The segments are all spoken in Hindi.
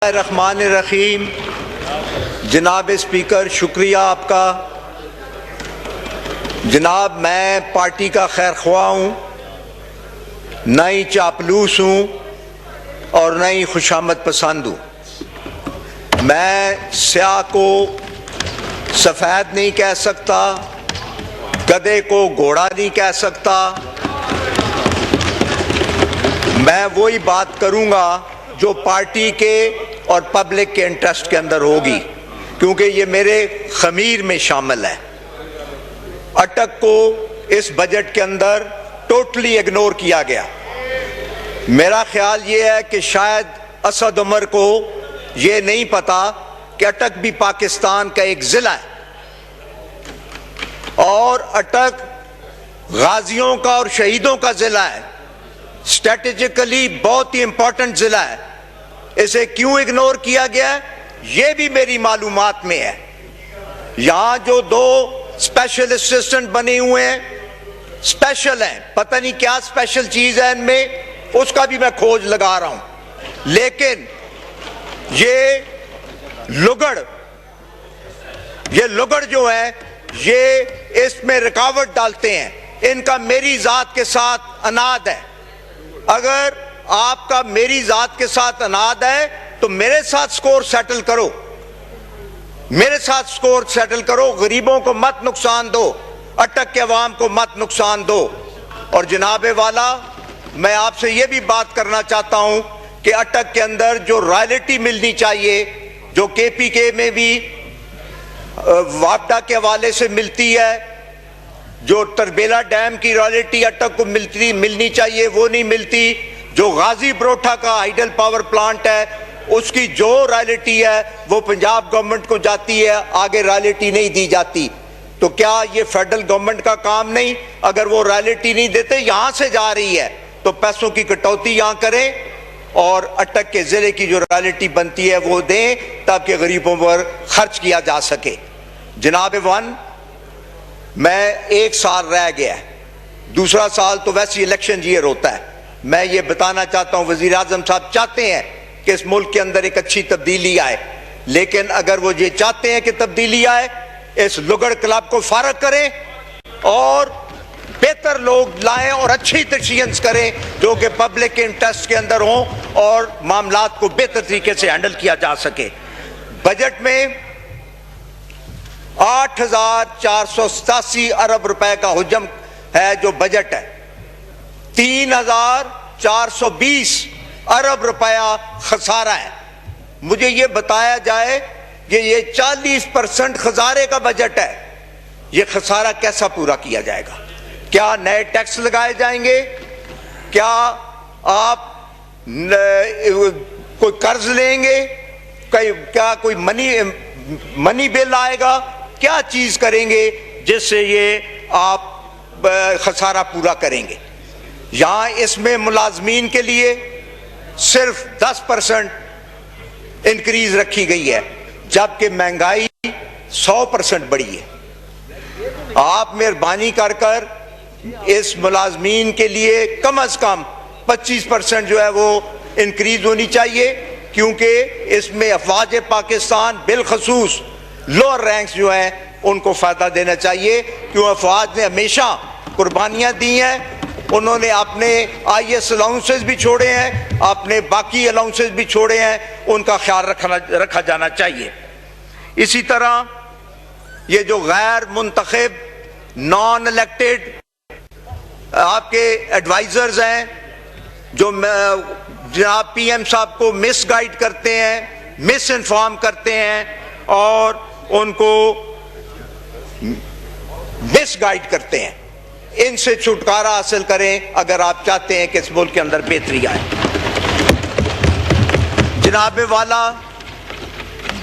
रहमानिर्रहीम। जनाब स्पीकर, शुक्रिया आपका। जनाब, मैं पार्टी का खैर ख्वाह हूँ, न ही चापलूस हूँ और न ही खुशामद पसंद हूँ। मैं स्याह को सफ़ेद नहीं कह सकता, गधे को घोड़ा नहीं कह सकता। मैं वही बात करूँगा जो पार्टी के और पब्लिक के इंटरेस्ट के अंदर होगी, क्योंकि ये मेरे खमीर में शामिल है। अटक को इस बजट के अंदर टोटली इग्नोर किया गया। मेरा ख्याल ये है कि शायद असद उमर को ये नहीं पता कि अटक भी पाकिस्तान का एक ज़िला है और अटक गाजियों का और शहीदों का ज़िला है। स्ट्रेटेजिकली बहुत ही इंपॉर्टेंट ज़िला है। इसे क्यों इग्नोर किया गया, ये भी मेरी मालूमात में है। यहां जो दो स्पेशल असिस्टेंट बने हुए हैं, स्पेशल हैं, पता नहीं क्या स्पेशल चीज है इनमें, उसका भी मैं खोज लगा रहा हूं। लेकिन ये लुगड़ जो है, ये इसमें रुकावट डालते हैं। इनका मेरी जात के साथ अनाद है। अगर आपका मेरी जात के साथ अनाद है तो मेरे साथ स्कोर सेटल करो, मेरे साथ स्कोर सेटल करो। गरीबों को मत नुकसान दो, अटक के अवाम को मत नुकसान दो। और जनाबे वाला, मैं आपसे यह भी बात करना चाहता हूं कि अटक के अंदर जो रॉयल्टी मिलनी चाहिए, जो KPK में भी वापडा के हवाले से मिलती है, जो तरबेला डैम की रॉयल्टी अटक को मिलनी चाहिए, वो नहीं मिलती। जो गाजी बरोठा का हाइडल पावर प्लांट है, उसकी जो रॉयल्टी है वो पंजाब गवर्नमेंट को जाती है, आगे रॉयल्टी नहीं दी जाती। तो क्या ये फेडरल गवर्नमेंट का काम नहीं? अगर वो रॉयल्टी नहीं देते, यहां से जा रही है, तो पैसों की कटौती यहां करें और अटक के जिले की जो रॉयल्टी बनती है वो दें, ताकि गरीबों पर खर्च किया जा सके। जनाब वन, मैं एक साल रह गया है, दूसरा साल तो वैसे इलेक्शन ईयर होता है। मैं ये बताना चाहता हूं, वजीर आजम साहब चाहते हैं कि इस मुल्क के अंदर एक अच्छी तब्दीली आए, लेकिन अगर वो ये चाहते हैं कि तब्दीली आए, इस लुगड़ क्लब को फारग करें और बेहतर लोग लाएं और अच्छी डिसीजंस करें जो कि पब्लिक के इंटरेस्ट के अंदर हों और मामलात को बेहतर तरीके से हैंडल किया जा सके। बजट में 8,487 अरब रुपए का हुजम है जो बजट है। 3,420 अरब रुपया खसारा है। मुझे ये बताया जाए कि ये 40% खसारे का बजट है। ये खसारा कैसा पूरा किया जाएगा? क्या नए टैक्स लगाए जाएंगे? क्या आप कोई कर्ज लेंगे? क्या कोई मनी बिल आएगा? क्या चीज करेंगे जिससे ये आप खसारा पूरा करेंगे? यहां इसमें मुलाजमीन के लिए सिर्फ 10% इंक्रीज रखी गई है, जबकि महंगाई 100% बढ़ी है। आप मेहरबानी कर इस मुलाजमीन के लिए कम से कम 25% जो है वो इंक्रीज होनी चाहिए, क्योंकि इसमें अफवाज पाकिस्तान बिलखसूस लोअर रैंक्स जो हैं उनको फायदा देना चाहिए, क्यों अफवाज ने हमेशा कुर्बानियां दी हैं। उन्होंने अपने IAS अलाउंसेस भी छोड़े हैं, अपने बाकी अलाउंसेस भी छोड़े हैं, उनका ख्याल रखा जाना चाहिए। इसी तरह ये जो गैर मुंतखब नॉन इलेक्टेड आपके एडवाइजर्स हैं, जो जनाब PM साहब को मिस गाइड करते हैं, मिस इन्फॉर्म करते हैं और उनको मिस गाइड करते हैं, इनसे छुटकारा हासिल करें अगर आप चाहते हैं कि इस मुल्क के अंदर बेहतरी आए। जनाब वाला,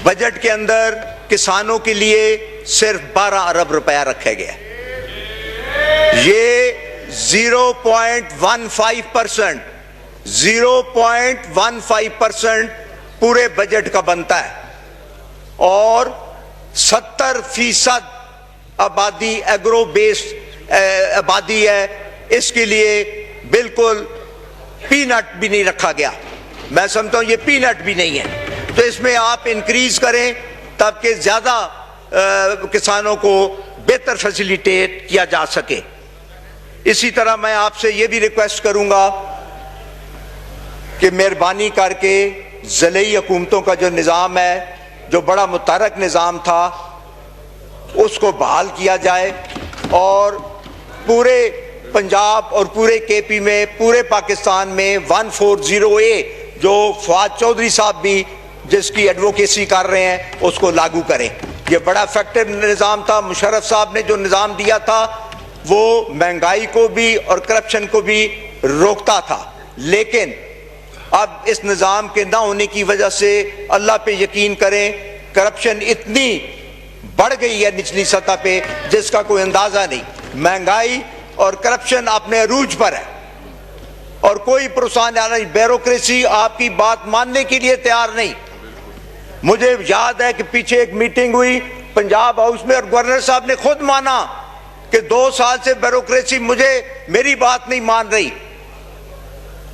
बजट के अंदर किसानों के लिए सिर्फ 12 अरब रुपया रखा गया। ये 0.15% पूरे बजट का बनता है और 70% आबादी एग्रो बेस्ड आबादी है। इसके लिए बिल्कुल पीनट भी नहीं रखा गया। मैं समझता हूं ये पीनट भी नहीं है। तो इसमें आप इंक्रीज करें ताकि ज़्यादा किसानों को बेहतर फैसिलिटेट किया जा सके। इसी तरह मैं आपसे ये भी रिक्वेस्ट करूंगा कि मेहरबानी करके ज़िले हुकूमतों का जो निज़ाम है, जो बड़ा मुतहरक निज़ाम था, उसको बहाल किया जाए और पूरे पंजाब और पूरे केपी में, पूरे पाकिस्तान में 140A जो फवाद चौधरी साहब भी जिसकी एडवोकेसी कर रहे हैं उसको लागू करें। ये बड़ा इफेक्टिव निज़ाम था। मुशर्रफ साहब ने जो निज़ाम दिया था वो महंगाई को भी और करप्शन को भी रोकता था, लेकिन अब इस निज़ाम के ना होने की वजह से अल्लाह पे यकीन करें, करप्शन इतनी बढ़ गई है निचली सतह पे जिसका कोई अंदाजा नहीं। महंगाई और करप्शन अपने अरूज पर है और कोई प्रोत्साहन नहीं। ब्यूरोक्रेसी आपकी बात मानने के लिए तैयार नहीं। मुझे याद है कि पीछे एक मीटिंग हुई पंजाब हाउस में और गवर्नर साहब ने खुद माना कि 2 साल से ब्यूरोक्रेसी मेरी बात नहीं मान रही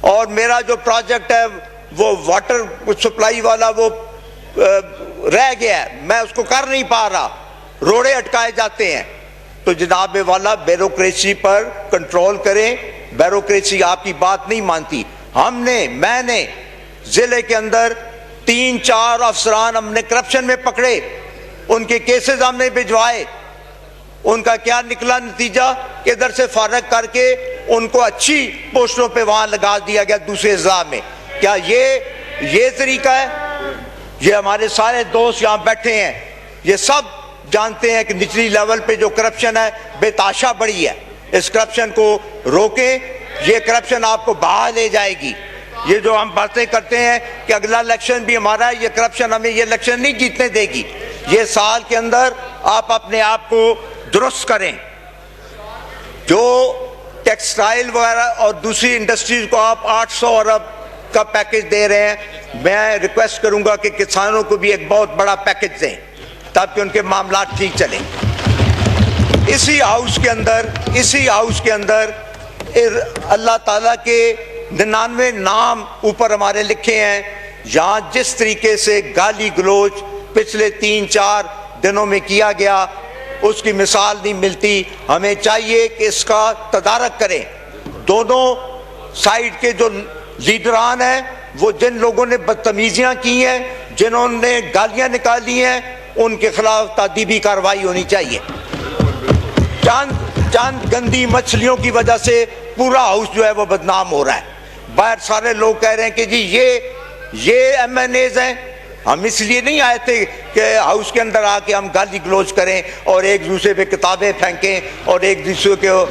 और मेरा जो प्रोजेक्ट है वो वाटर सप्लाई वाला वो रह गया है, मैं उसको कर नहीं पा रहा, रोड़े अटकाए जाते हैं। तो जनाब वाला ब्यूरोक्रेसी पर कंट्रोल करें। ब्यूरोक्रेसी आपकी बात नहीं मानती। मैंने जिले के अंदर 3-4 अफसरान हमने करप्शन में पकड़े, उनके केसेस हमने भिजवाए। उनका क्या निकला नतीजा कि इधर से फारग करके उनको अच्छी पोस्टों पे वहां लगा दिया गया दूसरे अज़ला में। क्या ये तरीका है? ये हमारे सारे दोस्त यहाँ बैठे हैं, ये सब जानते हैं कि निचली लेवल पे जो करप्शन है बेताशा बढ़ी है। इस करप्शन को रोकें, ये करप्शन आपको बाहर ले जाएगी। ये जो हम बातें करते हैं कि अगला इलेक्शन भी हमारा है, ये करप्शन हमें ये इलेक्शन नहीं जीतने देगी। ये साल के अंदर आप अपने आप को दुरुस्त करें। जो टेक्सटाइल वगैरह और दूसरी इंडस्ट्रीज को आप 800 अरब का पैकेज दे रहे हैं, मैं रिक्वेस्ट करूंगा कि किसानों को भी एक बहुत बड़ा पैकेज दें ताकि उनके मामला ठीक चलें। इसी हाउस के अंदर अल्लाह ताला के 99 नाम ऊपर हमारे लिखे हैं। यहाँ जिस तरीके से गाली गलोच पिछले 3-4 दिनों में किया गया उसकी मिसाल नहीं मिलती। हमें चाहिए कि इसका तदारक करें। दोनों साइड के जो लीडरान हैं, वो जिन लोगों ने बदतमीजियां की हैं, जिन्होंने गालियां निकाली हैं, उनके खिलाफ तादीबी कार्रवाई होनी चाहिए। चंद गंदी मछलियों की वजह से पूरा हाउस जो है वो बदनाम हो रहा है। बाहर सारे लोग कह रहे हैं कि जी ये MNAs हैं। हम इसलिए नहीं आए थे कि हाउस के अंदर आके हम गाली गलोच करें और एक दूसरे पे किताबें फेंकें और एक दूसरे को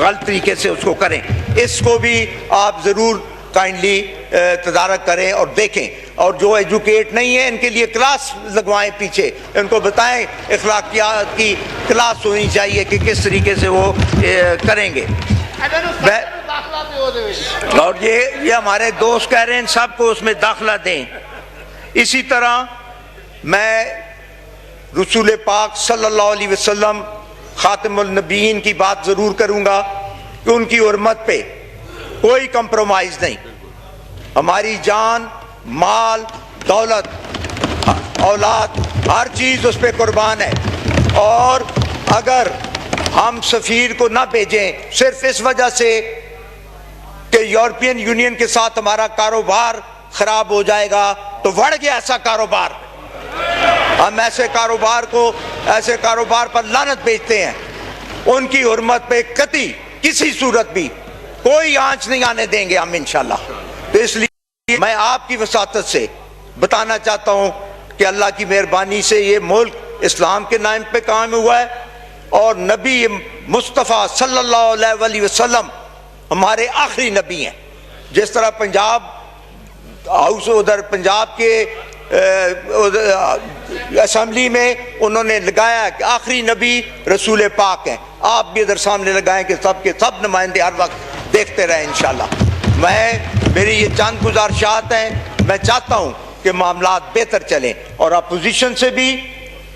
गलत तरीके से उसको करें। इसको भी आप ज़रूर काइंडली तदारक करें और देखें। और जो एजुकेट नहीं है इनके लिए क्लास लगवाएं, पीछे इनको बताएं अखलाकियात की क्लास होनी चाहिए कि किस तरीके से वो करेंगे। और ये हमारे दोस्त कह रहे हैं सबको उसमें दाखिला दें। इसी तरह मैं रसूल पाक सल्लल्लाहु अलैहि वसल्लम खातिमुल नबीयीन की बात ज़रूर करूँगा कि उनकी हुर्मत पे कोई कंप्रोमाइज़ नहीं। हमारी जान, माल, दौलत, औलाद, हर चीज़ उस पर कुर्बान है। और अगर हम सफ़ीर को ना भेजें सिर्फ इस वजह से कि यूरोपियन यूनियन के साथ हमारा कारोबार खराब हो जाएगा, तो बढ़ गया ऐसा कारोबार। हम ऐसे कारोबार पर लानत भेजते हैं। उनकी हुर्मत पे कतई किसी सूरत भी कोई आंच नहीं आने देंगे हम इंशाल्लाह। तो इसलिए मैं आपकी वसातत से बताना चाहता हूं कि अल्लाह की मेहरबानी से ये मुल्क इस्लाम के नाम पे कायम हुआ है और नबी मुस्तफ़ा सल्लल्लाहु अलैहि वसल्लम हमारे आखिरी नबी हैं। जिस तरह पंजाब हाउस उधर पंजाब के असेंबली में उन्होंने लगाया कि आखिरी नबी रसूल पाक हैं, आप भी इधर सामने लगाएं कि सब के सब नुमाइंदे हर वक्त देखते रहें इंशाल्लाह। मेरी ये चंद गुजारिशात हैं। मैं चाहता हूँ कि मामलात बेहतर चलें और अपोजिशन से भी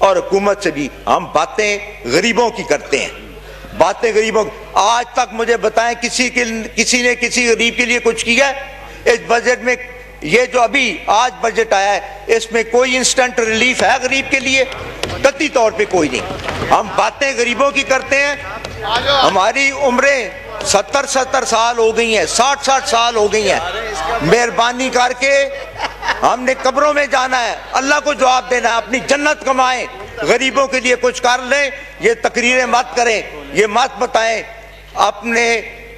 और हुकूमत से भी हम बातें गरीबों की करते हैं। बातें गरीबों, आज तक मुझे बताएं किसी ने किसी गरीब के लिए कुछ किया? इस बजट में ये जो अभी आज बजट आया है, इसमें कोई इंस्टेंट रिलीफ है गरीब के लिए? कतई तौर पे कोई नहीं। हम बातें गरीबों की करते हैं। हमारी उम्रें 70-70 साल हो गई हैं, 60-60 साल हो गई हैं। मेहरबानी करके हमने कब्रों में जाना है, अल्लाह को जवाब देना है, अपनी जन्नत कमाएं, गरीबों के लिए कुछ कर लें। ये तकरीरें मत करें, ये मत बताएं, अपने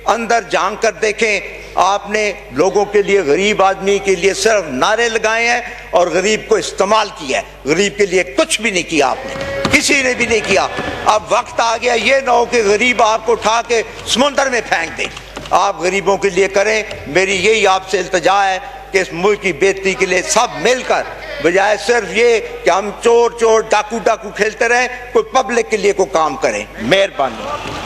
अंदर झांक कर देखें। आपने लोगों के लिए, गरीब आदमी के लिए सिर्फ नारे लगाए हैं और गरीब को इस्तेमाल किया है। गरीब के लिए कुछ भी नहीं किया आपने, किसी ने भी नहीं किया। अब वक्त आ गया, ये ना हो कि गरीब आपको उठा के समुंदर में फेंक दें। आप गरीबों के लिए करें। मेरी यही आपसे इल्तिजा है कि इस मुल्क की बेहतरी के लिए सब मिलकर, बजाय सिर्फ ये कि हम चोर चोर डाकू डाकू खेलते रहें, कोई पब्लिक के लिए कोई काम करें। मेहरबानी।